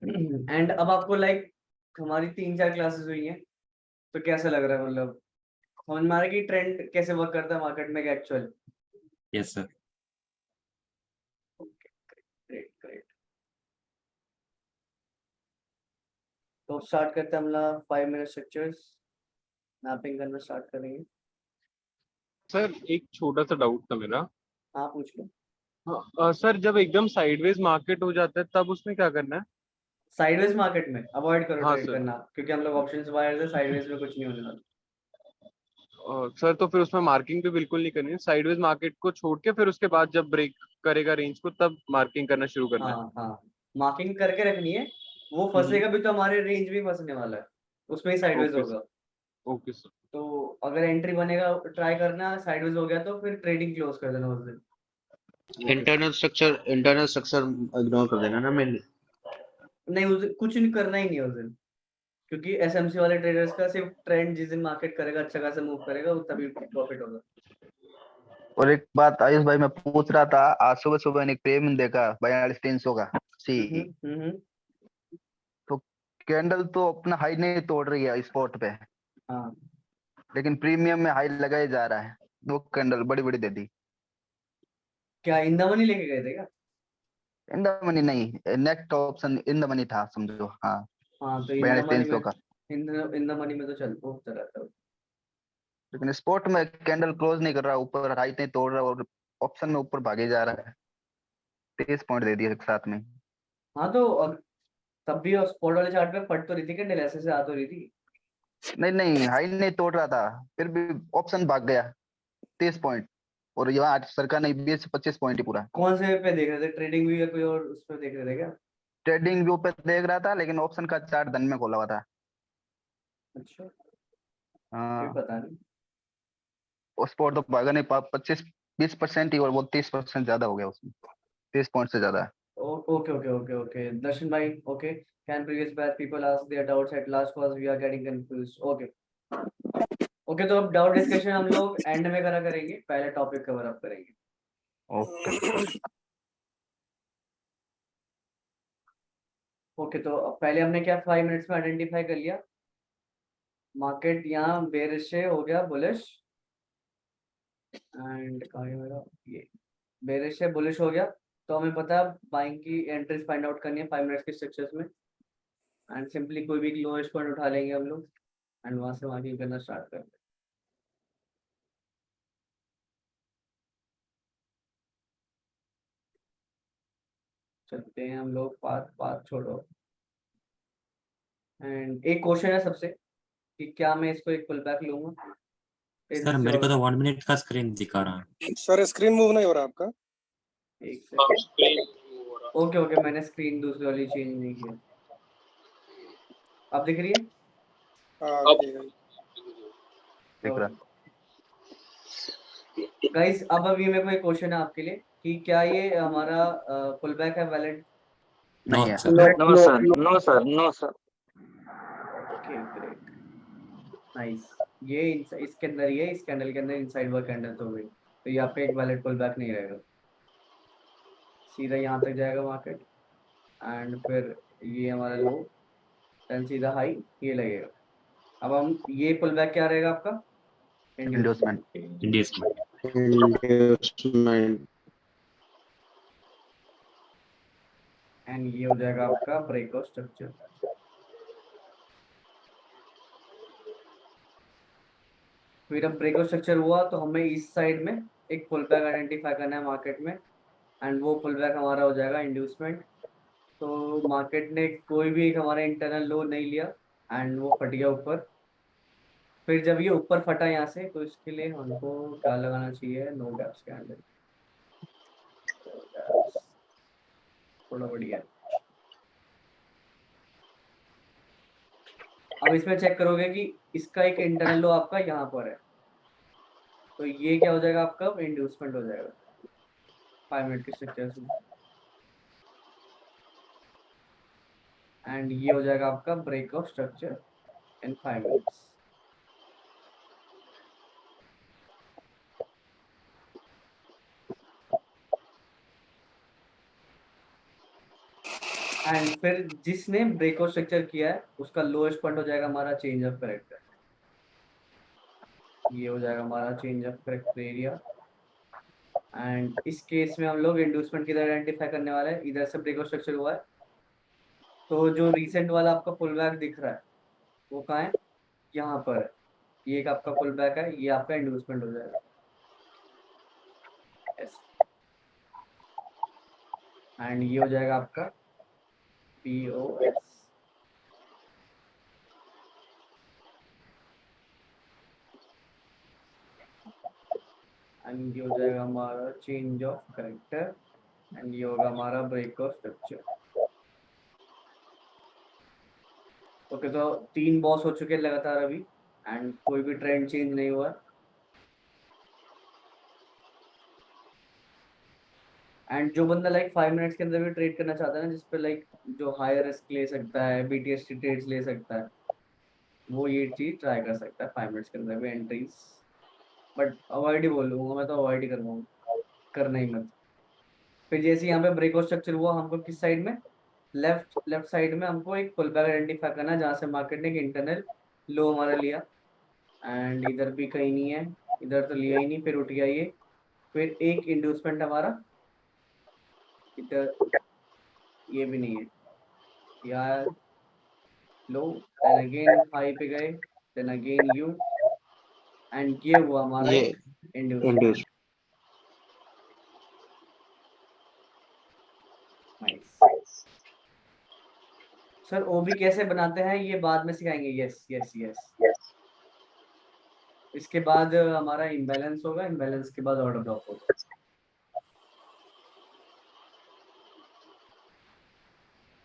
And अब आपको like हमारी 3-4 क्लासेस हुई हैं, तो कैसा लग रहा है? मतलब समझ में आ रहा है कि ट्रेंड कैसे वर्क करता है मार्केट में actual? Yes sir. Okay, great great. तो स्टार्ट करते हैं हम लोग 5 मिनट स्ट्रक्चर्स मैपिंग करना स्टार्ट करेंगे। सर एक छोटा सा डाउट था मेरा। हाँ पूछ लो। सर जब एकदम साइडवेज मार्केट हो जाता है तब उसमें क्या करना है? साइडवेज मार्केट में अवॉइड करो हाँ ट्रेड सर। करना, क्योंकि हम लोग ऑप्शंस बायर्स है, साइडवेज में कुछ नहीं होने वाला। सर तो फिर उसमें मार्किंग भी बिल्कुल नहीं करनी है, साइडवेज मार्केट को छोड़ के फिर उसके बाद जब ब्रेक करेगा रेंज को तब मार्किंग करना शुरू करना है। हाँ हाँ, मार्किंग करके रखनी है। वो हम्म। फंसेगा भी तो हमारे रेंज भी फंसने वाला है, उसमें ही साइडवेज ओके होगा। Okay sir. तो अगर एंट्री बनेगा ट्राई करना, साइडवेज हो गया तो फिर ट्रेडिंग क्लोज कर देना उस दिन। इंटरनल स्ट्रक्चर इग्नोर कर देना ना मेनली। नहीं, उस दिन कुछ नहीं करना ही नहीं है उस दिन, क्योंकि एसएमसी वाले ट्रेडर्स का सिर्फ ट्रेंड जिस दिन मार्केट करेगा अच्छा खासा मूव करेगा वो तभी प्रॉफिट होगा। और एक बात आयुष भाई मैं पूछ रहा था, आज सुबह सुबह मैंने एक प्रीमियम देखा 42,300 का सी। हम्म। तो कैंडल तो अपना हाई नहीं तोड़ रही है स्पॉट पे, हाँ, लेकिन प्रीमियम में हाई लगाया जा रहा है। दो कैंडल बड़ी बड़ी दे दी। क्या इन द मनी लेके गए थे क्या? इन द मनी नहीं, next option in the money था समझो। हाँ, हाँ तो इन द बयालीस मनी तीन में, सौ का। इन द मनी में तो चलता होता रहता है। लेकिन स्पॉट में कैंडल क्लोज नहीं कर रहा, ऊपर हाई नहीं तोड़ रहा, और ऑप्शन में ऊपर भागे जा रहा है। 23 पॉइंट दे दिए एक साथ में। हाँ तो तब भी स्पॉट वाले चार्ट पे फट तो रही थी कैंडल, ऐसे से आ तो रही थी। नहीं नहीं, हाई नहीं तोड़ रहा था, फिर भी ऑप्शन भाग गया 23 पॉइंट। और यहाँ सरकार ने 20 से 25 पॉइंट ही पूरा। कौन से पे देख रहे थे? ट्रेडिंग व्यू या कोई और उस पर देख रहे थे क्या? ट्रेडिंग व्यू पे देख रहा था, लेकिन ऑप्शन का चार्ट धन में खोला हुआ था। अच्छा, फिर हाँ, पता नहीं। उस पर तो भागा नहीं, 25-20% ही, और वो 30% ज्यादा हो गया उसमें। 30 पॉइंट से ज्यादा। Okay okay okay okay Darshan भाई, okay. Can previous batch people ask their doubts at last cause we are getting confused. Okay okay, तो अब डाउट डिस्कशन हम लोग एंड में करा करेंगे, पहले टॉपिक कवर अप करेंगे। ओके। ओके, तो अब पहले हमने क्या 5 मिनट्स में आइडेंटिफाई कर लिया? मार्केट यहाँ बेरिश से हो गया बुलिश, एंड कहाँ है मेरा ये, बेरिश से बुलिश हो गया। तो हमें पता है बाइंग की एंट्रीज फाइंड आउट करनी है 5 मिनट्स के स्ट्रक्चर्स में। एंड सिंपली कोई भी लोएस्ट पॉइंट उठा लेंगे हम लोग, एंड वहां से मार्किंग करना स्टार्ट कर देंगे। चलते हैं हम लोग, पाथ पाथ छोड़ो। एंड एक क्वेश्चन है सबसे, कि क्या मैं इसको एक पुल बैक लूंगा? सर मेरे को तो 1 मिनट का स्क्रीन दिखा रहा है। सर स्क्रीन मूव नहीं हो रहा आपका? एक सेकंड। ओके ओके, मैंने स्क्रीन दूसरी वाली चेंज नहीं किया। अब दिख रही है? हाँ दिख गई। देख रहा। गाइस अब अभी मेरे को एक क्वेश्चन है आपके लिए, कि क्या ये हमारा पुल बैक है वैलिड? नो नहीं है। Sir. No sir, no sir, no sir. Okay great, nice. ये इसके अंदर, ये इस कैंडल के अंदर इनसाइड वर्क कैंडल तो हुई, तो यहाँ पे एक वैलिड पुल बैक नहीं रहेगा, सीधा यहाँ तक जाएगा मार्केट, एंड फिर ये हमारा लो, देन सीधा हाई ये लगेगा। अब हम ये पुल बैक क्या रहेगा आपका? इंड्यूसमेंट। Industry investment. एंड ये हो जाएगा आपका ब्रेकआउट स्ट्रक्चर। फिर अब ब्रेकआउट स्ट्रक्चर हुआ तो हमें इस साइड में एक पुल बैक आइडेंटिफाई करना है मार्केट में, एंड वो पुल बैक हमारा हो जाएगा इंड्यूसमेंट। तो मार्केट ने कोई भी एक हमारा इंटरनल लो नहीं लिया, एंड वो फट गया ऊपर। फिर जब ये ऊपर फटा यहाँ से, तो इसके लिए हमको क्या लगाना चाहिए? नो गैप्स के अंदर, थोड़ा बढ़िया। अब इसमें चेक करोगे कि इसका एक इंटरनल लो आपका यहाँ पर है, तो ये क्या हो जाएगा आपका? इंड्यूसमेंट हो जाएगा 5 मिनट के स्ट्रक्चर में, एंड ये हो जाएगा आपका breakout structure in 5 minutes. And फिर जिसने ब्रेकआउट स्ट्रक्चर किया है उसका लोएस्ट पॉइंट हो जाएगा हमारा चेंज ऑफ करेक्टर, ये हो जाएगा हमारा change of character area. And इस केस में हम लोग इंड्यूसमेंट किधर आइडेंटिफाई करने वाले हैं, इधर से ब्रेकआउट स्ट्रक्चर हुआ है तो जो रिसेंट वाला आपका पुल बैक दिख रहा है वो कहाँ है, यहाँ पर है, ये एक आपका पुल बैक है, ये आपका इंड्यूसमेंट हो जाएगा। एंड ये हो जाएगा आपका POS। एंड ये हो जाएगा हमारा चेंज ऑफ करेक्टर एंड ये होगा हमारा ब्रेकआउट स्ट्रक्चर। ओके, तो 3 बॉस हो चुके हैं लगातार अभी एंड कोई भी ट्रेंड चेंज नहीं हुआ। एंड जो बंदा लाइक 5 मिनट्स के अंदर भी ट्रेड करना चाहता है ना, जिसपे लाइक जो हायर रिस्क ले सकता है, BTST ट्रेड्स ले सकता है, वो ये चीज ट्राई कर सकता है 5 मिनट्स के अंदर भी एंट्रीज। बट अवॉइड ही बोलूँगा मैं, तो अवॉइड ही करवाऊँ, करना ही मत। फिर जैसे यहाँ पे ब्रेकआउट स्ट्रक्चर हुआ, हमको किस साइड में, लेफ्ट साइड में हमको एक पुल बैक आइडेंटिफाई करना है जहाँ से मार्केट ने एक इंटरनल लो हमारा लिया। एंड इधर भी कहीं नहीं है, इधर तो लिया ही नहीं, फिर उठ गया ये, फिर एक इंड्यूसमेंट हमारा इधर, ये भी नहीं है यार, लो, देन अगेन हाई पे गए, देन अगेन यू, एंड ये हुआ हमारा ये इंड्यूसमेंट। इंड्यूस नाइस सर, ओबी कैसे बनाते हैं ये बाद में सिखाएंगे। Yes yes yes. इसके बाद हमारा इम्बैलेंस होगा, इम्बैलेंस के बाद ऑर्डर ब्लॉक होगा।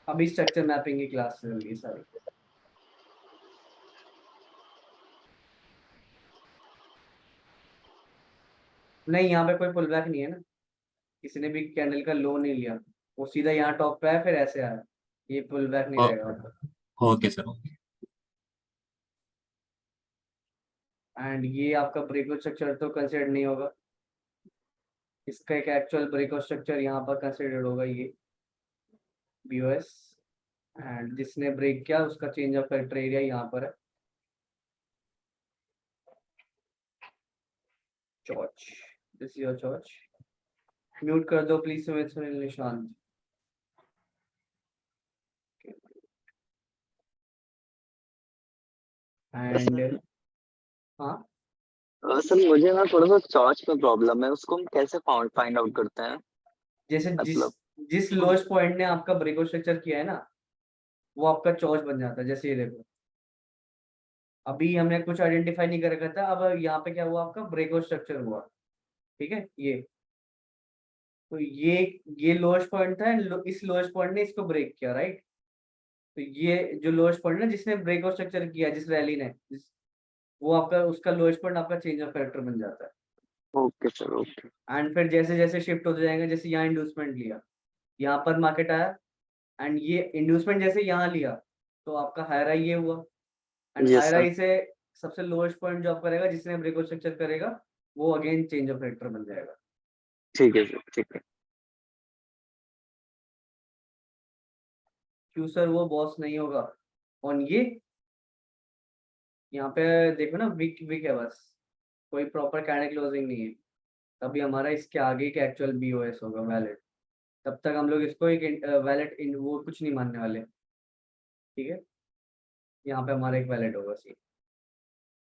अभी स्ट्रक्चर मैपिंग की क्लास चल रही है सारी। नहीं, यहाँ पे कोई पुल बैक नहीं है ना, किसी ने भी कैंडल का लो नहीं लिया, वो सीधा यहाँ टॉप पे आया फिर ऐसे आया, ये पुल बैक नहीं रहेगा। Okay sir. एंड ये आपका ब्रेकआउट स्ट्रक्चर तो कंसिडर नहीं होगा, इसका एक एक्चुअल ब्रेकआउट स्ट्रक्चर यहाँ पर कंसिडर होगा, ये BOS। एंड जिसने ब्रेक किया उसका चेंज ऑफ फैक्टर एरिया यहाँ पर है, चॉर्च, दिस योर चॉर्च। म्यूट कर दो प्लीज सुमित, सुनील, निशांत। एंड हाँ सर मुझे ना थोड़ा सा चॉर्च में प्रॉब्लम है, उसको हम कैसे फाइंड आउट करते हैं? जैसे मतलब जिस लोएस्ट पॉइंट ने आपका ब्रेकआउट स्ट्रक्चर किया है ना, वो आपका चॉर्च बन जाता है। जैसे ये देखो, अभी हमने कुछ आइडेंटिफाई नहीं कर रखा था, अब यहाँ पे क्या हुआ, आपका ब्रेकआउट स्ट्रक्चर हुआ, ठीक है। ये तो ये लोएस्ट पॉइंट था, इस लोएस्ट पॉइंट ने इसको ब्रेक किया, राइट। तो ये जो लोएस्ट पॉइंट ना, जिसने ब्रेकआउट स्ट्रक्चर किया, जिस रैली ने, वो आपका उसका लोएस्ट पॉइंट आपका चेंज ऑफ फैक्टर बन जाता है। Okay sir, okay. एंड फिर जैसे जैसे शिफ्ट होते जाएंगे, जैसे यहाँ इंड्यूसमेंट लिया, यहाँ पर मार्केट आया, एंड ये इंड्यूसमेंट जैसे यहाँ लिया तो आपका हायर हाई ये हुआ, एंड Yes, हायर sir. हाई से सबसे लोएस्ट पॉइंट जो आप करेगा, जिसने ब्रेकआउट स्ट्रक्चर करेगा, वो अगेन चेंज ऑफ फैक्टर बन जाएगा। ठीक है सर, ठीक है। क्यों सर, वो बॉस नहीं होगा ऑन ये, यहाँ पे देखो ना, विक विक है बस, कोई प्रॉपर कैंडल क्लोजिंग नहीं है, तभी हमारा इसके आगे का एक्चुअल BOS होगा वैलिड। तब तक हम लोग इसको एक वैलिड वो कुछ नहीं मानने वाले, ठीक है। यहाँ पे हमारा एक वैलिड होगा सी,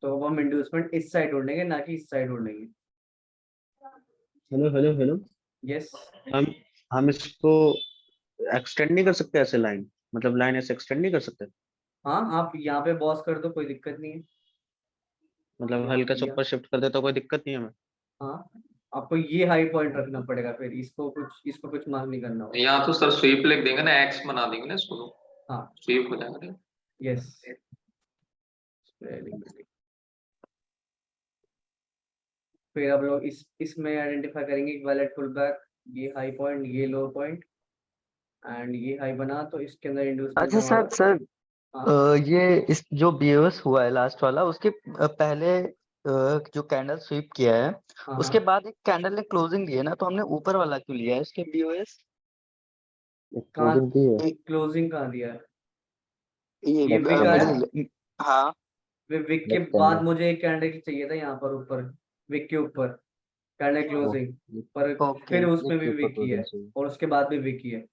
तो अब हम इंड्यूसमेंट इस साइड ढूंढेंगे, ना कि इस साइड ढूंढेंगे। हेलो हेलो हेलो, यस, हम इसको एक्सटेंड नहीं कर सकते ऐसे लाइन, मतलब लाइन ऐसे एक्सटेंड नहीं कर सकते, हाँ आप यहाँ पे बॉस कर दो, कोई दिक्कत नहीं है। मतलब हल्का सा ऊपर शिफ्ट कर दे तो कोई दिक्कत नहीं है हमें। हाँ, आपको ये हाई पॉइंट रखना पड़ेगा, फिर इसको कुछ मार्क नहीं करना होगा। यहाँ तो सर स्वीप लिख देंगे ना, एक्स बना देंगे ना इसको, हाँ स्वीप हो जाएगा ना। यस, फिर अब लोग इसमें आइडेंटिफाई करेंगे एक वैलिड पुल बैक, ये हाई पॉइंट, ये लो पॉइंट, एंड ये हाई बना तो इसके अंदर इंड्यूसमेंट अच्छा सर, ये इस जो BOS हुआ है लास्ट वाला, उसके पहले जो कैंडल स्वीप किया है, उसके बाद एक कैंडल ने क्लोजिंग दी है ना, तो हमने ऊपर वाला क्यों लिया है उसके BOS? कहाँ क्लोजिंग दी है क्लोजिंग कहाँ दिया है? ये ये विक आया है? हाँ विक के लेफ्ट बाद हैंड मुझे एक कैंडल चाहिए था यहाँ पर ऊपर, विक के ऊपर कैंडल क्लोजिंग, पर ओके फिर उसमें विक भी के ऊपर विक ही है क्लोजिंग चाहिए। और उसके बाद भी विक ही है।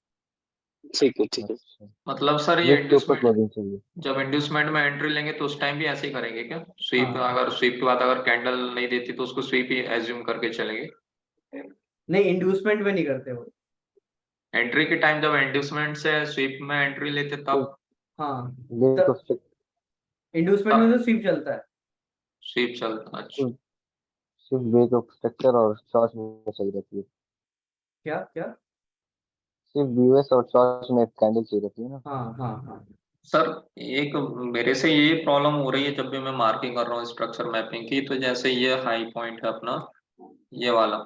ठीक है ठीक है। अच्छा, मतलब सर ये विक के ऊपर इंड्यूसमेंट, क्लोजिंग चाहिए। जब इंड्यूसमेंट में एंट्री लेंगे तो उस टाइम भी ऐसे ही करेंगे क्या? स्वीप, हाँ अगर स्वीप के बाद अगर कैंडल नहीं देती तो उसको स्वीप ही एज्यूम करके चलेंगे? नहीं, इंड्यूसमेंट में नहीं करते वो। एंट्री के टाइम जब इंड्यूसमेंट से स्वीप में एंट्री लेते तब हाँ, विक तो ऑफ इंड्यूसमेंट में तो स्वीप चलता है। स्वीप चलता। अच्छा, सिर्फ विक ऑफ स्ट्रक्चर और शॉर्ट्स में सही रहती है। क्या क्या? सिर्फ वीएस और शॉर्ट्स में कैंडल चाहिए रहती है ना। हाँ हाँ हाँ। सर एक मेरे से ये प्रॉब्लम हो रही है जब भी मैं मार्किंग कर रहा हूँ स्ट्रक्चर मैपिंग की, तो जैसे ये हाई पॉइंट है अपना, ये वाला,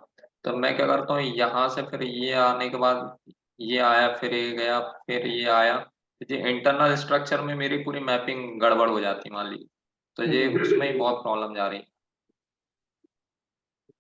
तो मैं क्या करता हूँ यहाँ से, फिर ये आने के बाद ये आया, फिर ये गया, फिर ये आया, तो ये इंटरनल स्ट्रक्चर में मेरी पूरी मैपिंग गड़बड़ हो जाती मान ली, तो ये उसमें ही बहुत प्रॉब्लम जा रही है।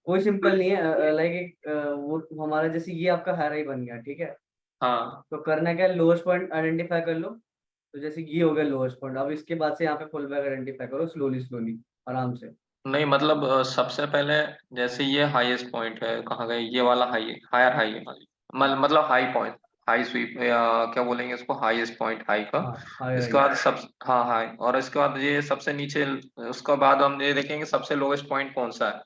कोई सिंपल नहीं है, लाइक एक वो हमारा जैसे ये आपका हाई बन गया, ठीक है? हाँ तो करना क्या है, लोएस्ट पॉइंट आइडेंटिफाई कर लो। तो जैसे ये हो गया लोएस्ट पॉइंट, अब इसके बाद से यहाँ पे फुल बैक आइडेंटिफाई करो, स्लोली स्लोली, आराम से। नहीं मतलब सबसे पहले जैसे ये हाईएस्ट पॉइंट है, कहाँ गए ये वाला, हाई हायर हाई है मतलब हाई पॉइंट, हाई स्वीप या क्या बोलेंगे इसको, हाईएस्ट पॉइंट हाई का। हाँ हाई इसके राइट। बाद सब, हाँ हाई, और इसके बाद ये सबसे नीचे, उसके बाद हम ये देखेंगे सबसे लोएस्ट पॉइंट कौन सा है।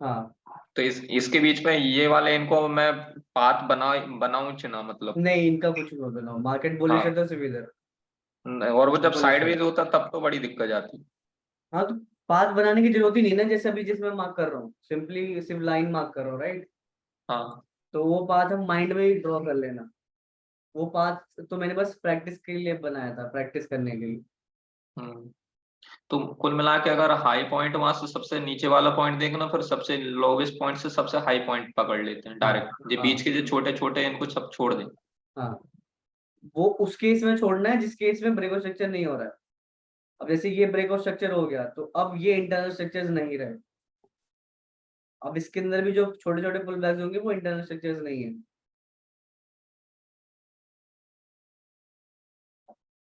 हाँ, तो इसके बीच में ये वाले इनको मैं पाथ बनाऊं चुना मतलब। नहीं इनका कुछ नहीं होता, मार्केट बुलिश है हाँ, तो सिर्फ इधर और वो जब बुलिश है। साइडवेज होता तब तो बड़ी दिक्कत आती। हाँ, तो पाथ बनाने की जरूरत ही नहीं ना, जैसे अभी जिसमें मार्क कर रहा हूँ, सिंपली सिर्फ लाइन मार्क कर रहा हूँ, राइट? हाँ। तो वो पाथ हम माइंड में ही ड्रॉ कर लेना। वो पाथ तो मैंने बस प्रैक्टिस के लिए बनाया था, प्रैक्टिस करने के लिए। हम्म। तो कुल मिला के अगर हाई पॉइंट वहां से सबसे नीचे वाला पॉइंट देखना, फिर सबसे लोवेस्ट पॉइंट से सबसे हाई पॉइंट पकड़ लेते हैं हाँ डायरेक्ट, ये बीच हाँ के जो छोटे छोटे इनको सब छोड़ दें। हाँ, वो उस केस में छोड़ना है जिस केस में ब्रेक स्ट्रक्चर नहीं हो रहा है। अब जैसे ये ब्रेक स्ट्रक्चर हो गया, तो अब ये इंटरनल स्ट्रक्चर्स नहीं रहे। अब इसके अंदर भी जो छोटे छोटे पुल बैक्स होंगे वो इंटरनल स्ट्रक्चर्स नहीं है।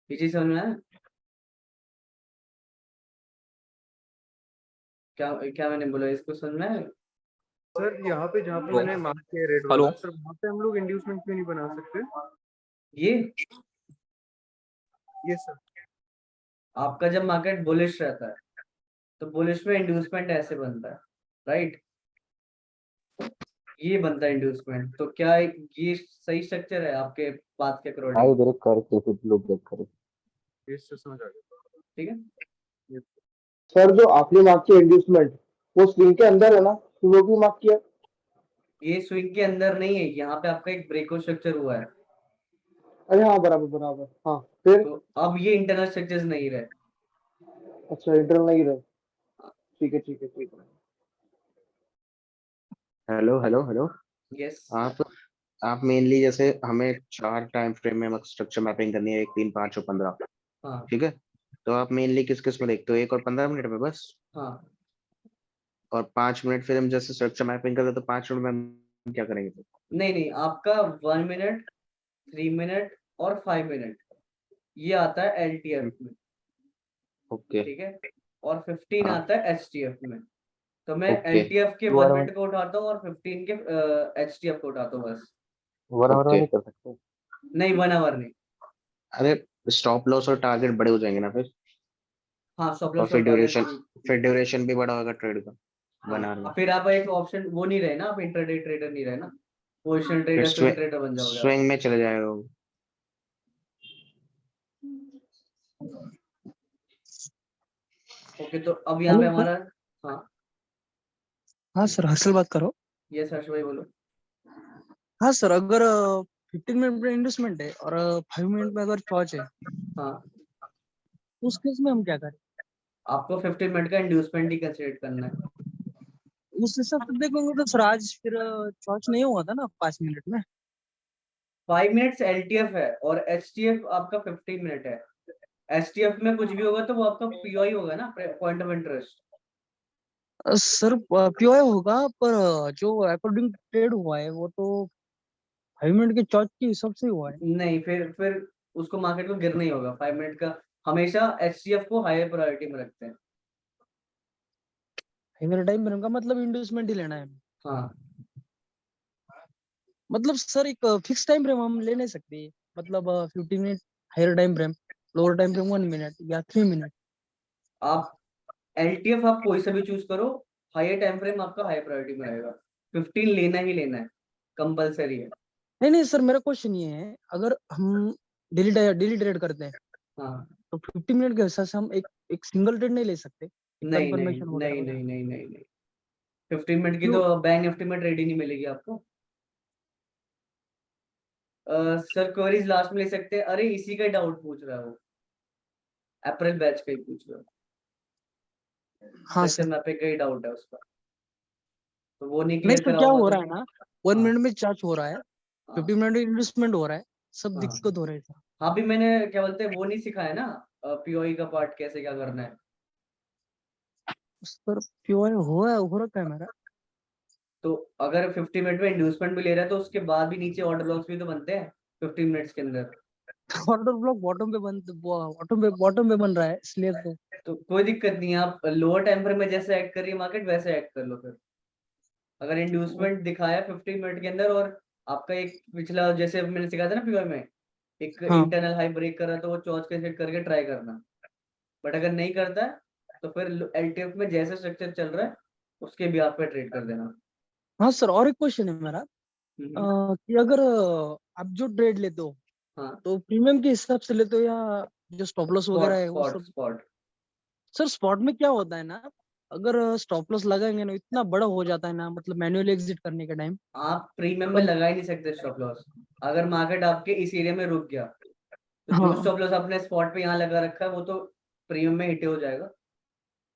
ये चीज समझ में आया? क्या क्या मैंने बोला, इसको समझ में आया? सर यहाँ पे जहाँ पे मैंने मार्क किया रेड वाला, सर वहाँ पे हम लोग इंड्यूसमेंट क्यों नहीं बना सकते? ये सर आपका जब मार्केट बुलिश रहता है तो बुलिश में इंड्यूसमेंट ऐसे बनता है, राइट? ये बनता है इंड्यूसमेंट। तो क्या ये सही स्ट्रक्चर है आपके बात के हाई अकॉर्डिंग? ब्रेक करके फिर लो ब्रेक करे। ये से समझ आ गया। ठीक है। सर जो आपने मार्क किया इंड्यूसमेंट, वो स्विंग के अंदर है ना, तो वो भी मार्क किया। ये स्विंग के अंदर नहीं है, यहाँ पे आपका एक ब्रेकआउट स्ट्रक्चर हुआ है। अरे हाँ, बराबर बराबर, हाँ फिर। तो अब ये इंटरनल स्ट्रक्चर्स नहीं रहे। अच्छा, इंटरनल नहीं रहे, ठीक है ठीक है ठीक है। Hello hello hello. यस। आप मेनली जैसे हमें 4 टाइम फ्रेम में स्ट्रक्चर मैपिंग करनी है, 1 3 5 और 15, हाँ ठीक है? तो आप मेनली किस किस में देखते हो, 1 और 15 मिनट में बस? हाँ, और 5 मिनट फिर हम जैसे स्ट्रक्चर मैपिंग करते हैं, तो 5 मिनट में हम क्या करेंगे फिर? नहीं नहीं, आपका 1 मिनट, 3 मिनट और 5 मिनट ये आता है LTF में, ओके ठीक है? और 15 हाँ आता है HTF में। तो मैं ओके LTF के 1 1 मिनट को उठाता हूँ और 15 के HTF को उठाता हूँ बस। 1 आवर में ओके। नहीं कर सकते? नहीं, 1 आवर नहीं। अरे स्टॉप लॉस और टारगेट बड़े हो जाएंगे ना फिर, हाँ, स्टॉप और लॉस और टारगेट। फिर ड्यूरेशन भी बड़ा होगा ट्रेड का 1 आवर हाँ, में। फिर आप एक ऑप्शन वो नहीं रहे ना, आप इंट्राडे ट्रेडर नहीं रहे ना, पोजिशन फिर ट्रेडर, स्विंग ट्रेडर बन जाओगे आप। स्विंग में चले जाएगा वो। ओके, तो अब यहाँ पे हमारा, हाँ हाँ सर, हर्षल बात करो। यस हर्ष भाई बोलो। हाँ सर, अगर 15 मिनट में इन्वेस्टमेंट है और 5 मिनट में अगर चॉइस है, हाँ, तो उस केस में हम क्या करें? आपको 15 मिनट का इंड्यूसमेंट ही कंसिडर करना है। उस हिसाब से देखोगे तो सर आज फिर चॉइस नहीं हुआ था ना 5 मिनट में। 5 मिनट्स LTF है और HTF आपका 15 मिनट है। STF में कुछ भी होगा तो वो आपका POI होगा ना, point of interest. Sir POI होगा, पर जो अकॉर्डिंग ट्रेड हुआ है वो तो 5 मिनट के चौथ के हिसाब से हुआ है। नहीं, फिर उसको मार्केट को गिरना ही होगा। 5 मिनट का हमेशा एचसीएफ को हायर प्रायोरिटी में रखते हैं। मेरा टाइम फ्रेम का मतलब इंड्यूसमेंट ही लेना है। हाँ, मतलब सर एक फिक्स टाइम फ्रेम हम ले नहीं सकते, मतलब 50 minute higher time frame, lower time frame 1 minute या 3 मिनट। आप एलटीएफ आप कोई सा भी चूज करो, हायर टाइम फ्रेम आपका हाई प्रायोरिटी में रहेगा। 15 लेना ही लेना है, कंपलसरी है। नहीं नहीं सर, मेरा क्वेश्चन ये है, अगर हम डेली ट्रेड करते हैं हाँ, तो 50 मिनट के हिसाब से हम एक सिंगल ट्रेड नहीं ले सकते, नहीं नहीं कंफर्मेशन वगैरह नहीं वगैरह। नहीं नहीं नहीं नहीं 15 मिनट की क्यों? तो बैंक निफ्टी में ट्रेड ही नहीं मिलेगी आपको। सर क्वेरीज लास्ट में ले सकते हैं। अरे इसी का डाउट पूछ रहा है वो, अप्रैल बैच का ही पूछ रहा है। हाँ सेशन सर। मैपिंग का ही डाउट है उसका, तो वो नहीं नहीं क्लियर सर, करा क्या होगा हो तो। रहा है ना, 1 हाँ मिनट में चार्ज हो रहा है, हाँ 50 मिनट में इन्वेस्टमेंट हो रहा है, सब हाँ दिक्कत हो रही है सर। हाँ भी मैंने क्या बोलते हैं वो नहीं सिखाया ना, पीओई का पार्ट कैसे क्या करना है। सर पीओआई हो रखा है मेरा। तो अगर 50 मिनट में इंड्यूसमेंट भी ले रहा है तो उसके बाद भी नीचे ऑर्डर ब्लॉक्स भी तो बनते हैं 15 मिनट्स के अंदर। ऑर्डर ब्लॉक बॉटम पे बन रहा है, इसलिए तो कोई दिक्कत नहीं है, आप लोअर टाइम फ्रेम में जैसे एक्ट कर रही है मार्केट वैसे एक्ट कर लो। फिर अगर इंड्यूसमेंट दिखाया 15 मिनट के अंदर और आपका एक पिछला जैसे मैंने सिखाया था ना पीओई में, एक हाँ इंटरनल हाई ब्रेक कर रहा है तो वो चौथ के सेट करके ट्राई करना। बट अगर नहीं करता है तो फिर एलटीएफ में जैसे स्ट्रक्चर चल रहा है उसके भी आप पे ट्रेड कर देना। हाँ सर, और एक क्वेश्चन है मेरा, हम्म, कि अगर आप जो ट्रेड लेते हो हाँ, तो प्रीमियम के हिसाब से लेते हो या जो स्टॉप लॉस स्पॉट वगैरह है वो स्पॉट सब? स्पॉट। सर स्पॉट में क्या होता है ना, अगर स्टॉप लॉस लगाएंगे ना इतना बड़ा हो जाता है ना, मतलब मैन्युअली एग्जिट करने के टाइम। आप प्रीमियम में कब? लगा ही नहीं सकते स्टॉप लॉस। अगर मार्केट आपके इस एरिया में रुक गया तो जो हाँ स्टॉप लॉस आपने स्पॉट पे यहाँ लगा रखा है वो तो प्रीमियम में हिट हो जाएगा।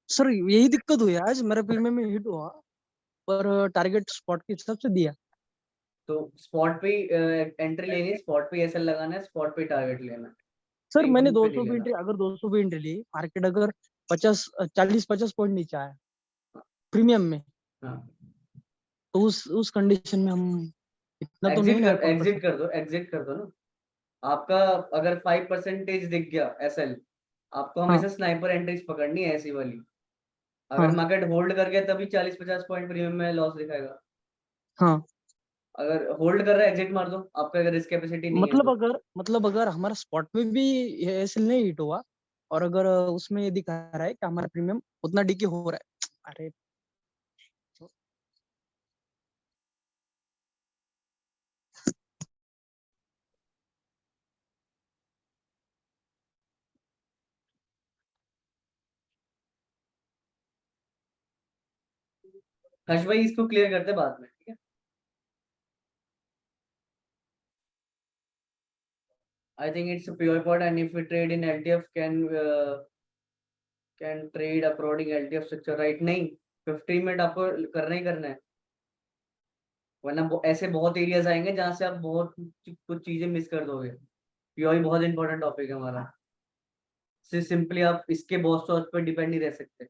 सर, यही दिक्कत हुई आज, मेरा प्रीमियम में हिट हुआ पर टारगेट स्पॉट के हिसाब से दिया। तो स्पॉट पे एंट्री लेनी है, स्पॉट पे एसएल लगाना है, स्पॉट पे टारगेट लेना है, सर मैंने प्रीमियम पे नहीं 200 पे लेना। एंट्री, अगर 200 पे एंट्री ली, मार्केट अगर 40-50 पॉइंट नीचे आया प्रीमियम में, हाँ, तो उस कंडीशन में हम इतना तो नहीं एग्जिट ना कर अफोर्ड कर एग्जिट सकते। कर दो, एग्जिट कर दो ना। आपका अगर 5% दिख गया एसएल, आपको हाँ हमेशा स्नाइपर एंट्रीज पकड़नी है ऐसी वाली। अगर हाँ मार्केट होल्ड कर गया तभी 40-50 पॉइंट प्रीमियम में लॉस दिखाएगा। हाँ। अगर होल्ड कर रहा है एग्जिट मार दो, आपका अगर रिस्क कैपेसिटी नहीं है तो। मतलब अगर हमारा स्पॉट में भी ऐसे नहीं हिट हुआ, और अगर उसमें ये दिखा रहा है कि हमारा प्रीमियम उतना डीके हो रहा है, अरे हर्ष भाई इसको क्लियर करते हैं बाद में, ठीक है। I think it's a pure pot and if we trade in LTF can trade according LTF structure right? नहीं, 15 मिनट आपको करना ही करना है, वरना ऐसे बहुत एरियाज आएंगे जहां से आप बहुत कुछ चीजें मिस कर दोगे। पीओई बहुत इंपॉर्टेंट टॉपिक है हमारा, सिर्फ सिंपली आप इसके बॉस चॉइस पर डिपेंड नहीं रह सकते।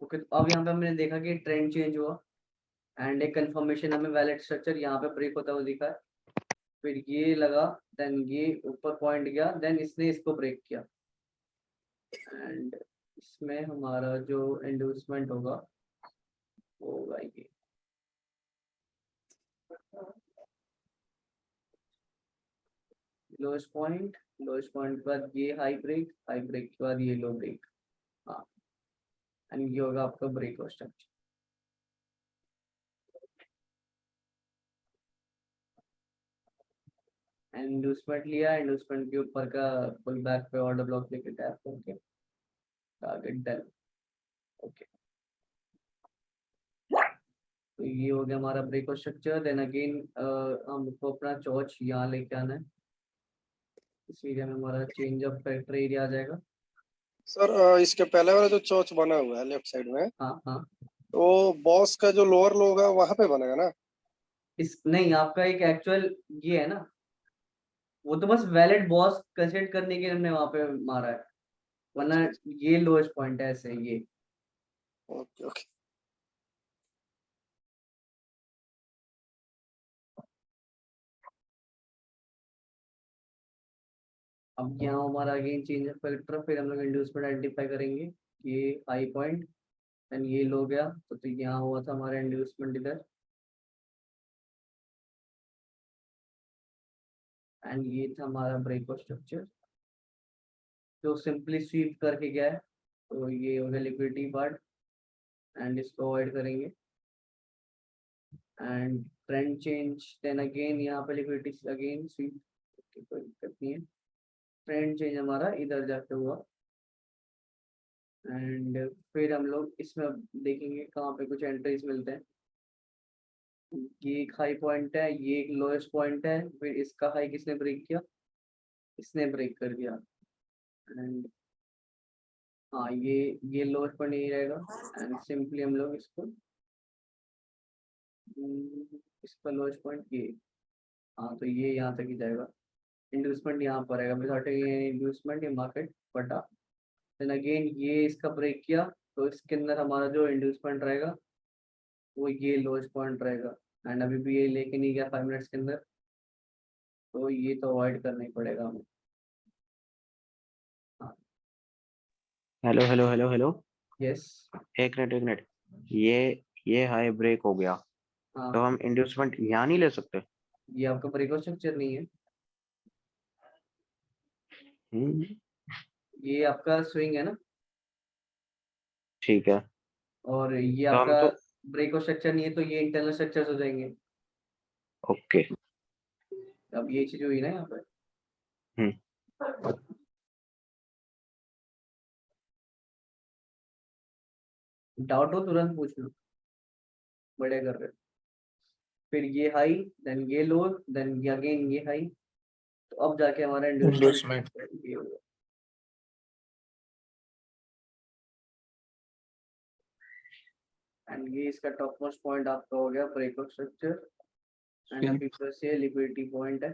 ओके, तो अब यहाँ पे हमने देखा कि ट्रेंड चेंज हुआ एंड एक कंफर्मेशन हमें वैलिड स्ट्रक्चर यहाँ पे ब्रेक होता हुआ दिखा है, फिर ये लगा, देन ये ऊपर पॉइंट गया, देन इसने इसको ब्रेक किया एंड इसमें हमारा जो इंड्यूसमेंट होगा वो होगा ये। लोएस्ट पॉइंट के बाद ये हाई ब्रेक के बाद ये लो ब्रेक। हाँ, एंड ये होगा आपका ब्रेक और स्ट्रक्चर। इंड्यूसमेंट लिया, इंड्यूसमेंट के ऊपर का पुल बैक पे ऑर्डर ब्लॉक लेके टैप करके टारगेट डन। ओके, तो ये हो गया हमारा ब्रेक और स्ट्रक्चर। देन अगेन हमको अपना चॉर्च यहाँ लेके आना है, इस एरिया में हमारा चेंज ऑफ फैक्टर एरिया आ जाएगा। सर इसके पहले वाला जो चोच बना हुआ है लेफ्ट साइड में, हाँ हाँ, तो बॉस का जो लोअर लो होगा वहां पे बनेगा ना? इस नहीं, आपका एक एक्चुअल ये है ना, वो तो बस वैलिड बॉस कंसीडर करने के लिए हमने वहां पे मारा है, वरना ये लोएस्ट पॉइंट है ऐसे ये। Okay okay. अब यहाँ हमारा अगेन चेंज ऑफ फैक्टर, फिर हम लोग इंड्यूसमेंट आइडेंटिफाई करेंगे। ये हाई पॉइंट एंड ये लो गया, तो यहाँ हुआ था हमारा इंड्यूसमेंट इधर, एंड ये था हमारा ब्रेक ऑफ स्ट्रक्चर जो सिंपली स्वीप करके गया है। तो ये हो गया लिक्विडिटी पार्ट, एंड इसको अवॉइड करेंगे। And trend change, then again यहाँ पे लिक्विडिटी अगेन स्वीप, कोई दिक्कत नहीं है। ट्रेंड चेंज हमारा इधर जाके हुआ, एंड फिर हम लोग इसमें देखेंगे कहाँ पे कुछ एंट्रीज मिलते हैं। ये एक हाई पॉइंट है, ये एक लोएस्ट पॉइंट है, फिर इसका हाई किसने ब्रेक किया, इसने ब्रेक कर दिया। एंड हाँ, ये लोएस्ट पॉइंट यही रहेगा, एंड सिंपली हम लोग इसको इसका लोएस्ट पॉइंट ये, हाँ तो ये यहाँ तक ही जाएगा। इंड्यूसमेंट यहाँ पर आएगा, विदाउट इंड्यूसमेंट ये मार्केट बटा। देन अगेन ये इसका ब्रेक किया, तो इसके अंदर हमारा जो इंड्यूसमेंट रहेगा वो ये लोएस्ट पॉइंट रहेगा, एंड अभी भी ये लेके नहीं गया 5 मिनट्स के अंदर, तो ये तो अवॉइड करना ही पड़ेगा हमें। Hello hello hello hello, yes. एक मिनट, ये हाई ब्रेक हो गया, हाँ, तो हम इंड्यूसमेंट यहाँ नहीं ले सकते? ये आपका ब्रेक स्ट्रक्चर नहीं है, ये आपका स्विंग है ना, ठीक है, और ये तो हम आपका तो ब्रेक स्ट्रक्चर नहीं है, तो ये इंटरनल स्ट्रक्चर्स हो जाएंगे। ओके। अब ये चीज हुई ना यहाँ पे। डाउट हो तुरंत पूछ लो, बढ़िया कर रहे हो। फिर ये हाई, देन ये लो, देन ये अगेन ये हाई, तो अब जाके हमारा इंड्यूसमेंट ये होगा। एंड ये इसका टॉप मोस्ट पॉइंट आपका हो गया ब्रेकआउट स्ट्रक्चर, एंड अभी प्लस ये लिक्विडिटी पॉइंट है,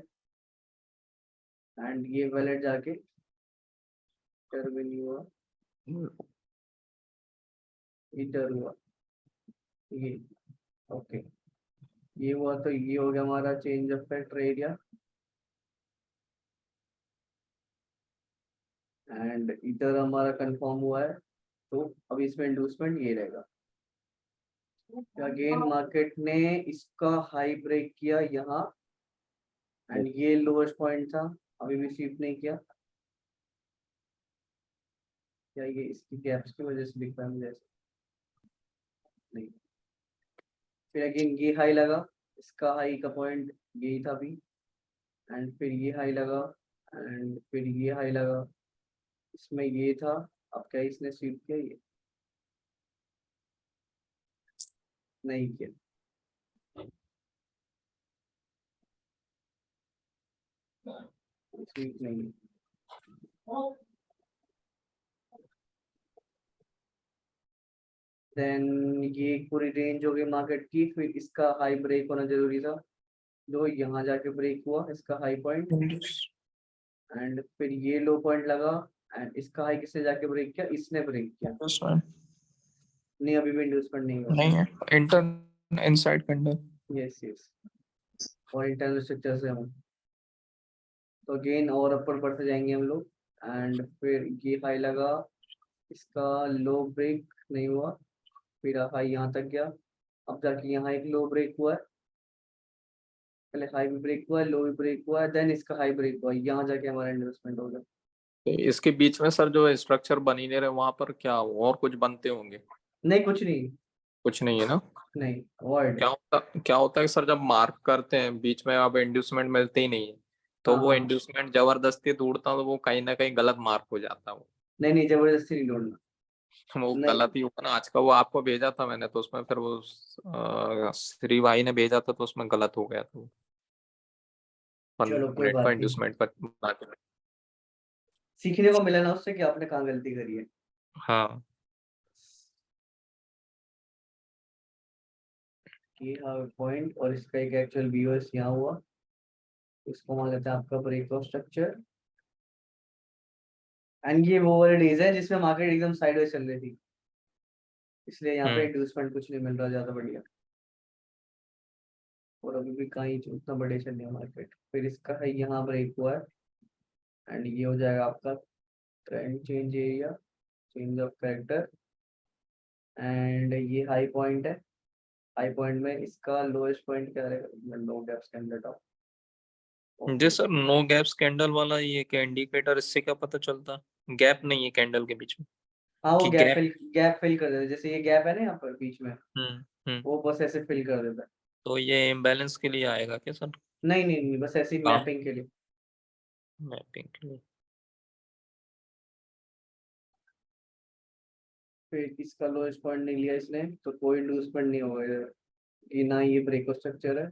एंड ये वैलेट जाके टर्मिनी हुआ, इधर हुआ ये, ओके ये हुआ, तो ये हो गया हमारा change of factor area, and इधर हमारा कंफर्म हुआ है, तो अब इसमें इंड्यूसमेंट ये रहेगा। अगेन मार्केट ने इसका हाई ब्रेक किया यहाँ, एंड ये लोएस्ट पॉइंट था, अभी भी स्वीप नहीं किया, क्या ये इसकी गैप्स की वजह से दिख रहा है मुझे ऐसा? नहीं। फिर अगेन ये हाई लगा, इसका हाई का पॉइंट यही था अभी, एंड फिर ये हाई लगा, एंड फिर ये हाई लगा, इसमें ये था, अब क्या इसने स्वीप किया, ये नहीं किया। स्वीप नहीं है। देन ये पूरी रेंज हो गई मार्केट की, फिर इसका हाई ब्रेक होना जरूरी था, जो यहाँ जाके ब्रेक हुआ, इसका हाई पॉइंट, एंड फिर ये लो पॉइंट लगा, एंड इसका हाई किसने जाके ब्रेक किया, इसने ब्रेक किया। नहीं, अभी भी इंड्यूसमेंट नहीं हुआ, नहीं है, inter inside candle. Yes yes, और इंटरनल स्ट्रक्चर से हम तो अगेन और ऊपर बढ़ते जाएंगे हम लोग, एंड फिर ये हाई लगा, इसका लो ब्रेक नहीं हुआ, फिर हाई यहाँ तक गया, अब जाके यहाँ एक लो ब्रेक हुआ है, पहले हाई भी ब्रेक हुआ है, लो भी ब्रेक हुआ है, देन इसका हाई ब्रेक हुआ है, यहाँ जाके हमारा इन्वेस्टमेंट होगा। इसके बीच में सर जो स्ट्रक्चर बनी नहीं रहे वहां पर क्या और कुछ बनते होंगे? नहीं, कुछ नहीं, कुछ नहीं है ना? नहीं अवॉइड। क्या होता है सर, जब मार्क करते हैं बीच में अब इंड्यूसमेंट मिलते ही नहीं है, तो वो इंड्यूसमेंट जबरदस्ती ढूंढता तो वो कहीं ना कहीं गलत मार्क हो जाता है वो। नहीं जबरदस्ती नहीं ढूंढना, वो गलत ही होगा ना। आज का वो आपको भेजा था मैंने, तो उसमें फिर वो श्री भाई ने भेजा था तो उसमें गलत हो गया था। चलो कोई बात नहीं, इंड्यूसमेंट पर सीखने को मिला ना उससे कि आपने कहाँ गलती करी है। हाँ, ये पॉइंट और इसका एक एक्चुअल व्यूअर्स यहाँ हुआ, इसको मान लेते हैं आपका ब्रेकआउट स्ट्रक्चर, एंड ये वो वाले डेज है जिसमें मार्केट एकदम साइडवेज चल रही थी, इसलिए यहाँ पे इंड्यूसमेंट कुछ नहीं मिल रहा ज्यादा बढ़िया। और अभी भी कहीं उतना बढ़िया चल रही है मार्केट। फिर इसका है यहाँ ब्रेक हुआ है एंड ये हो जाएगा आपका trend change area, change of character, and ये हाई पॉइंट है। हाई पॉइंट में इसका लोएस्ट पॉइंट क्या रहेगा? No gap standard of. जी सर, नो गैप्स कैंडल वाला ये क्या इंडिकेटर, इससे क्या पता चलता? गैप नहीं है कैंडल के बीच में हाँ वो कि गैप फिल कर देता है। जैसे ये गैप है ना यहाँ पर बीच में, हम्म वो बस ऐसे फिल कर देता है। तो ये इम्बैलेंस के लिए आएगा क्या सर? नहीं नहीं नहीं, बस ऐसे ही हाँ। मैपिंग के लिए। मैपिंग के लिए। फिर इसका लोएस्ट पॉइंट नहीं लिया इसने तो कोई इंड्यूसमेंट नहीं होगा इधर, कि ना ये ब्रेक स्ट्रक्चर है।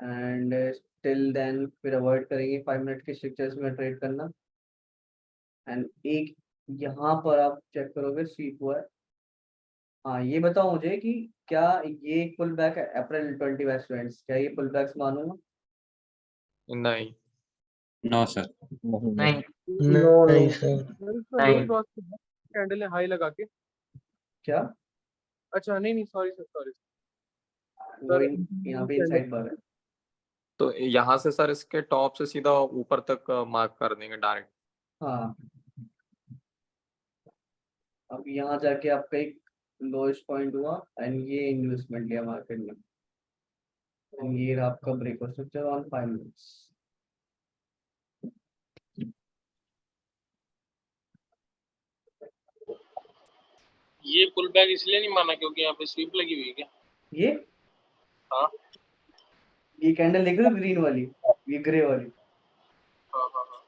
एंड टिल देन फिर अवॉइड करेंगे 5 मिनट के स्ट्रक्चर्स में ट्रेड करना। एंड एक यहाँ पर आप चेक करोगे स्वीप हुआ है। हाँ ये बताओ मुझे कि क्या ये एक पुल बैक है अप्रैल 20 स्टूडेंट्स, क्या ये पुल बैक्स मानूंगा? नहीं। No sir. नहीं नो नहीं no sir lower cross candle है हाई लगा के। क्या अच्छा नहीं नहीं सॉरी सर वो यहाँ पे इनसाइड बार है। तो यहाँ से सर इसके टॉप से सीधा ऊपर तक मार्क कर देंगे डायरेक्ट। हाँ अब यहाँ जाके आपका एक लोएस्ट पॉइंट हुआ एंड ये इन्वेस्टमेंट लिया मार्केट में एंड ये रहा आपका ब्रेक स्ट्रक्चर ऑन 5 मिनट्स। ये पुल बैक इसलिए नहीं माना क्योंकि यहाँ पे स्वीप लगी हुई है क्या? ये हाँ ये कैंडल देख रहे हो ग्रीन वाली, ये ग्रे वाली। हाँ हाँ हाँ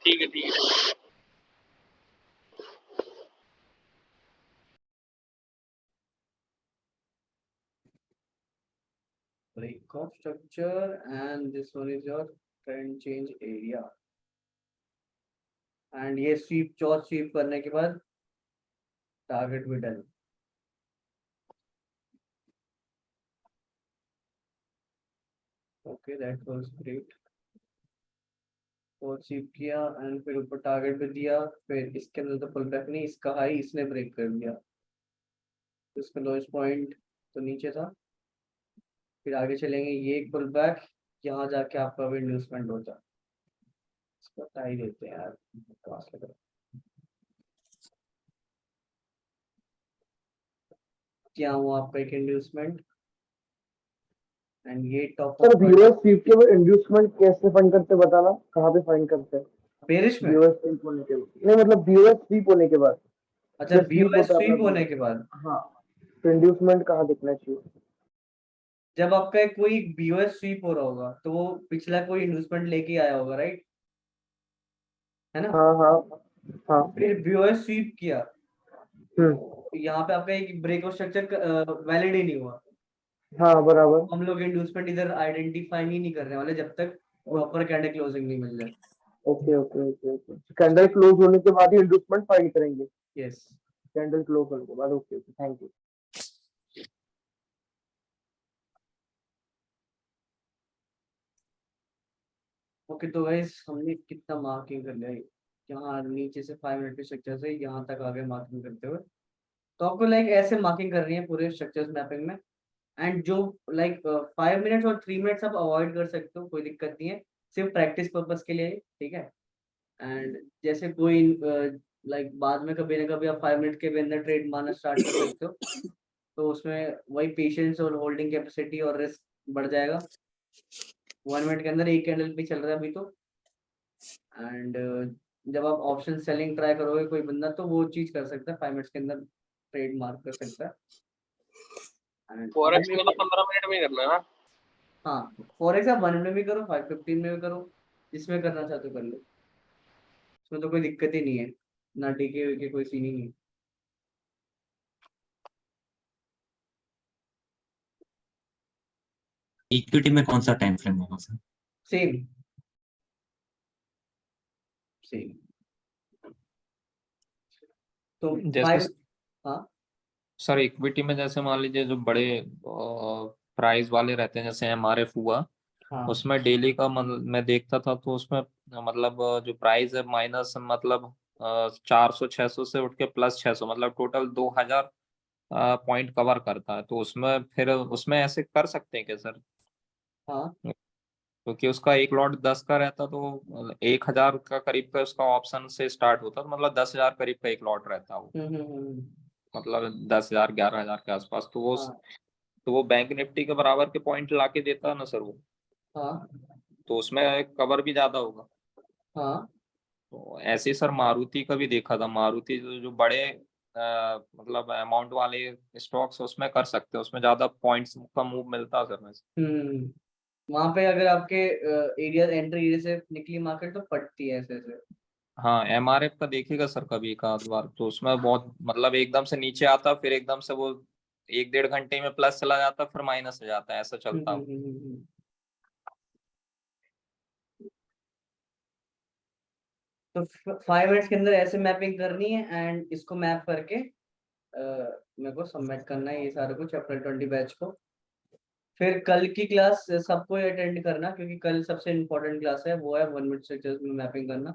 ठीक है ठीक है। Break of structure and this one is your trend change area and ये स्वीप चौथ स्वीप करने के बाद टारगेट भी done. Okay that was great. और स्वीप किया एंड फिर ऊपर टारगेट भी दिया। फिर इसके अंदर तो पुल बैक नहीं, इसका हाई इसने ब्रेक कर दिया तो इसका लोएस्ट पॉइंट तो नीचे था। फिर आगे चलेंगे, ये एक पुल बैक, यहाँ जाके आपका भी इन्वेस्टमेंट होता है। इसको हटा ही देते हैं यार, क्रॉस लग रहा है। क्या हुआ आपका एक इंड्यूसमेंट एंड ये टॉप सर व्यूअर स्वीप के बाद इंड्यूसमेंट कैसे फाइंड करते बताना, कहाँ पे फाइंड करते हैं? बेरिश में व्यूअर स्वीप होने के बाद नहीं, मतलब व्यूअर स्वीप होने के बाद। अच्छा जब व्यूअर होता है स्वीप अपना होने के बाद हाँ, तो इंड्यूसमेंट कहाँ दिखना चाहिए? जब आपका कोई बीओएस स्वीप हो रहा होगा तो वो पिछला कोई इन्वेस्टमेंट लेके आया होगा, राइट? है ना? हाँ हाँ हाँ। फिर बीओएस स्वीप किया, हम्म, यहाँ पे आपका एक ब्रेक स्ट्रक्चर वैलिड ही नहीं हुआ। हाँ बराबर। हम लोग इंड्यूसमेंट इधर आइडेंटिफाई ही नहीं करने वाले जब तक प्रॉपर कैंडल क्लोजिंग नहीं मिल जाए। Okay okay okay okay, candle close होने के बाद ही इंड्यूसमेंट फाइंड करेंगे। यस कैंडल क्लोज होने के बाद। Okay okay, thank you. Okay तो गाइस हमने कितना मार्किंग कर लिया, यहाँ नीचे से 5 मिनट के स्ट्रक्चर से यहाँ तक आगे मार्किंग करते हुए। तो आपको लाइक ऐसे मार्किंग करनी है पूरे स्ट्रक्चर्स मैपिंग में एंड जो लाइक 5 मिनट्स और 3 मिनट्स आप अवॉइड कर सकते हो, कोई दिक्कत नहीं है, सिर्फ प्रैक्टिस पर्पस के लिए, ठीक है? एंड जैसे कोई लाइक बाद में कभी ना कभी आप 5 मिनट के भी अंदर ट्रेड मारना स्टार्ट कर सकते हो तो उसमें वही पेशेंस और होल्डिंग कैपेसिटी और रिस्क बढ़ जाएगा। 1 मिनट के अंदर एक कैंडल भी चल रहा है अभी तो। एंड जब आप ऑप्शन सेलिंग ट्राई करोगे कोई बंदा तो वो चीज कर सकता है, 5 मिनट्स के अंदर ट्रेड मार्क कर सकता है। फॉरेक्स में तो 15 मिनट में करना है ना? हाँ फॉरेक्स आप 1 मिनट में भी करो, 5:15 में भी करो, जिसमें करना चाहते हो कर लो, उसमें तो कोई दिक्कत ही नहीं है, ना डीके वीके कोई सीन ही नहीं। इक्विटी में कौन सा टाइम फ्रेम होगा सर? सेम सेम तो जैसे हाँ सर इक्विटी में जैसे मान लीजिए जो बड़े प्राइस वाले रहते हैं जैसे एमआरएफ हुआ, हाँ उसमें डेली का मैं देखता था तो उसमें मतलब जो प्राइस है माइनस मतलब 400-600 से उठ के प्लस 600, मतलब टोटल 2000 पॉइंट कवर करता है। तो उसमें फिर उसमें ऐसे कर सकते हैं क्या सर? हाँ क्योंकि उसका एक लॉट 10 का रहता, तो 1000 का करीब का उसका ऑप्शन से स्टार्ट होता, तो मतलब 10,000 करीब का एक लॉट रहता वो, मतलब 10,000 11,000 के आसपास। हाँ तो वो बैंक निफ्टी के बराबर के पॉइंट लाके देता है ना सर वो, हाँ तो उसमें कवर भी ज्यादा होगा। हाँ तो ऐसे ही सर मारुति का भी देखा था, मारुति जो बड़े मतलब अमाउंट वाले स्टॉक्स उसमें कर सकते हैं, उसमें ज्यादा पॉइंट्स का मूव मिलता है सर वैसे। वहां पे अगर आपके एरिया एंट्री एरिया से निकली मार्केट तो फटती है ऐसे ऐसे। हाँ एमआरएफ का देखिएगा सर कभी एक आध बार, तो उसमें बहुत मतलब एकदम से नीचे आता, फिर एकदम से वो 1-1.5 घंटे में प्लस चला जाता, फिर माइनस हो जाता है, ऐसा चलता है। तो 5 मिनट्स के अंदर ऐसे मैपिंग करनी है एंड इसको मैप करके मेरे को सबमिट करना है ये सारे कुछ अप्रैल 20 बैच को। फिर कल की क्लास सबको अटेंड करना, क्योंकि कल सबसे इम्पोर्टेंट क्लास है, वो है 1 मिनट स्ट्रक्चर्स में मैपिंग करना।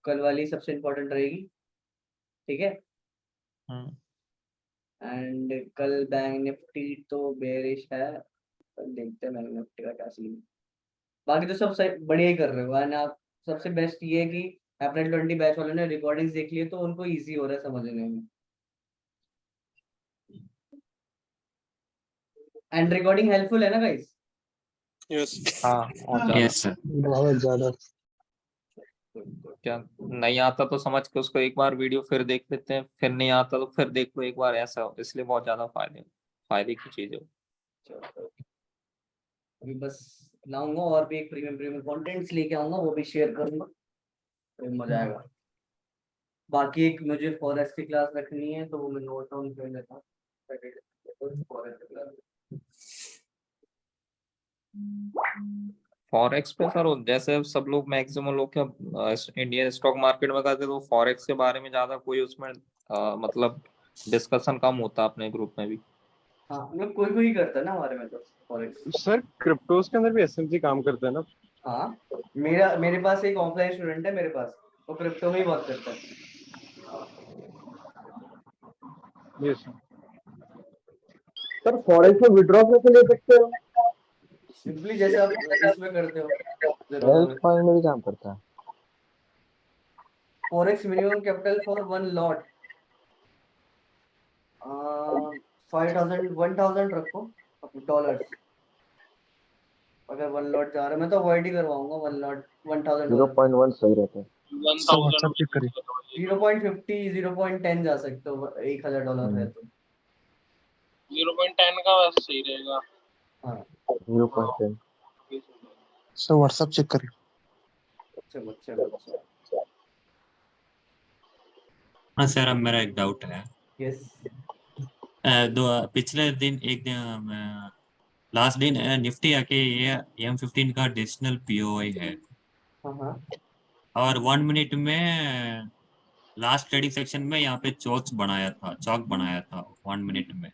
कल वाली सबसे इम्पोर्टेंट रहेगी, ठीक है। एंड कल बैंक निफ्टी तो बेरिश है, कल देखते हैं बैंक निफ्टी का क्या सीन। बाकी तो सब सही बढ़िया ही कर रहे हो, एंड आप सबसे बेस्ट ये है कि अप्रैल 20 बैच वालों ने रिकॉर्डिंग्स देख लिए तो उनको इजी हो रहा है समझने में। एंड रिकॉर्डिंग हेल्पफुल है ना गाइस? यस हाँ यस सर। बहुत ज्यादा। क्या नहीं आता तो समझ के उसको एक बार वीडियो फिर देख लेते हैं, फिर नहीं आता तो फिर देख लो एक बार, ऐसा इसलिए बहुत ज्यादा फायदे की चीज है। अभी बस लाऊंगा और भी एक प्रीमियम कंटेंट्स लेके आऊंगा, वो भी शेयर करूंगा, तो मजा आएगा। बाकी एक मुझे फॉरेक्स की क्लास रखनी है, तो वो मैं नोट डाउन कर लेता हूँ। फॉरेक्स पे सर जैसे सब लोग मैक्सिमम लोग क्या इंडियन स्टॉक मार्केट में करते, तो फॉरेक्स के बारे में ज्यादा कोई उसमें मतलब डिस्कशन कम होता अपने ग्रुप में भी। हाँ मतलब कोई कोई करता है ना हमारे में तो फॉरेक्स। सर क्रिप्टोज के अंदर भी एसएमसी काम करता है ना? हाँ मेरे पास एक ऑफलाइन स्टूडेंट है मेरे पास, वो क्रिप्टो में ही बात करता है। यस सर फॉरेक्स में विड्रॉ कैसे ले सकते हो? सिंपली जैसे आप इसमें करते हो वेल्थ फंड में भी काम करता है। Forex minimum capital for 1 lot 1,000 रखो डॉलर्स। अगर 1 लॉट जा रहा है, मैं तो अवॉइड ही करवाऊंगा 1 लॉट $1,000। 0.1 सही रहता है। 0.50 0.10 जा सकते हो, $1,000 है तो 0.10 का वैसे सही रहेगा। हाँ 0.10 सर व्हाट्सएप चेक करिए। अच्छा हाँ सर, अब मेरा एक डाउट है। यस पिछले दिन एक दिन लास्ट दिन निफ्टी आके ये M15 का एडिशनल POI है, हाँ और 1 मिनट में लास्ट ट्रेडिंग सेक्शन में यहाँ पे चौक बनाया था 1 मिनट में।